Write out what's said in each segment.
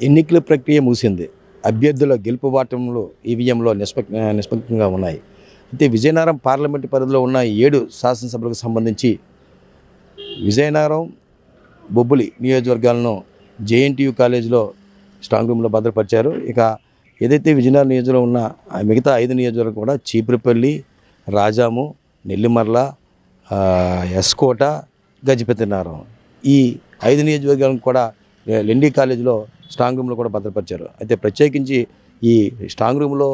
ఎన్నికల ప్రక్రియ ముగిసింది. అభ్యర్థుల గెలుపు బాటంలో ఈవీఎంలో నిష్పక్షంగా ఉన్నాయి. అయితే విజయనగరం పార్లమెంటు పరిధిలో ఉన్న 7 శాసనసభలకు సంబంధించి విజయనగరం, బొబ్బిలి నియోజకవర్గాలను జేఎన్టీయూ కాలేజీలో స్ట్రాంగ్ రూమ్లో భద్రపరిచారు. ఇక ఏదైతే విజయనగరం నియోజకవర్గంలో ఉన్న మిగతా 5 నియోజకవర్గాలు కూడా చీపురుపల్లి, రాజాము, నెల్లిమర్ల, ఎస్కోట, గజపతినగరం ఈ 5 నియోజకవర్గాలను కూడా లెండి కాలేజీలో స్ట్రాంగ్ రూమ్లో కూడా భద్రపరిచారు. అయితే ప్రత్యేకించి ఈ స్ట్రాంగ్ రూమ్లో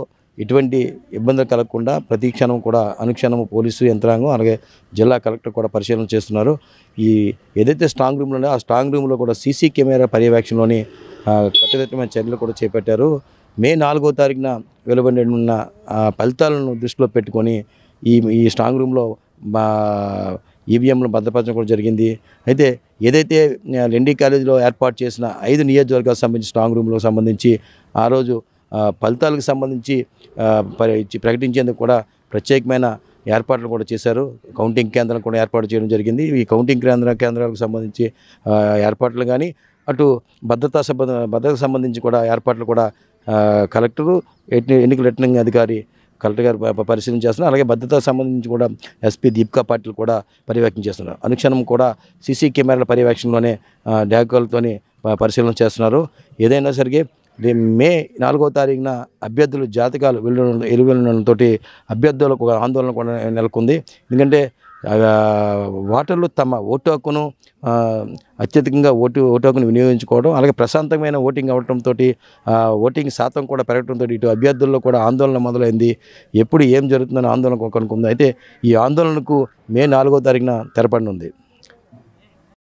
ఎటువంటి ఇబ్బందులు కలగకుండా ప్రతి క్షణం కూడా అనుక్షణం పోలీసు యంత్రాంగం అలాగే జిల్లా కలెక్టర్ కూడా పరిశీలన చేస్తున్నారు. ఈ ఏదైతే స్ట్రాంగ్ రూమ్లో ఉన్నాయో ఆ స్ట్రాంగ్ రూమ్లో కూడా సీసీ కెమెరా పర్యవేక్షణలోని కట్టుదిట్టమైన చర్యలు కూడా చేపట్టారు. మే 4వ తారీఖున వెలువడిన ఫలితాలను దృష్టిలో పెట్టుకొని ఈ స్ట్రాంగ్ రూమ్లో ఈవీఎంలను భద్రపరచడం కూడా జరిగింది. అయితే ఏదైతే లెండి కాలేజీలో ఏర్పాటు చేసిన 5 నియోజకవర్గాలకు సంబంధించి స్ట్రాంగ్ రూమ్లకు సంబంధించి ఆ రోజు ఫలితాలకు సంబంధించి ప్రకటించేందుకు కూడా ప్రత్యేకమైన ఏర్పాట్లు కూడా చేశారు. కౌంటింగ్ కేంద్రం కూడా ఏర్పాటు చేయడం జరిగింది. ఈ కౌంటింగ్ కేంద్రాలకు సంబంధించి ఏర్పాట్లు కానీ అటు భద్రతకు సంబంధించి కూడా ఏర్పాట్లు కూడా కలెక్టరు ఎన్నికల రిటర్నింగ్ అధికారి కలెక్టర్ గారు పరిశీలన చేస్తున్నారు. అలాగే భద్రతకు సంబంధించి కూడా ఎస్పీ దీపికా పాటిల్ కూడా పర్యవేక్షణ చేస్తున్నారు. అనుక్షణం కూడా సీసీ కెమెరాల పర్యవేక్షణలోనే డాకులతోని పరిశీలన చేస్తున్నారు. ఏదైనా సరిగే మే 4వ తారీఖున అభ్యర్థులు జాతకాలు వెలువడంతో అభ్యర్థులకు ఆందోళన కూడా నెలకొంది. ఎందుకంటే ఓటర్లు తమ ఓటు హక్కును అత్యధికంగా ఓటు హక్కును వినియోగించుకోవడం అలాగే ప్రశాంతమైన ఓటింగ్ అవడంతో ఓటింగ్ శాతం కూడా పెరగడంతో ఇటు అభ్యర్థుల్లో కూడా ఆందోళన మొదలైంది. ఎప్పుడు ఏం జరుగుతుందని ఆందోళన కనుక్కుంది. అయితే ఈ ఆందోళనకు మే 4వ తారీఖున తెరపడనుంది.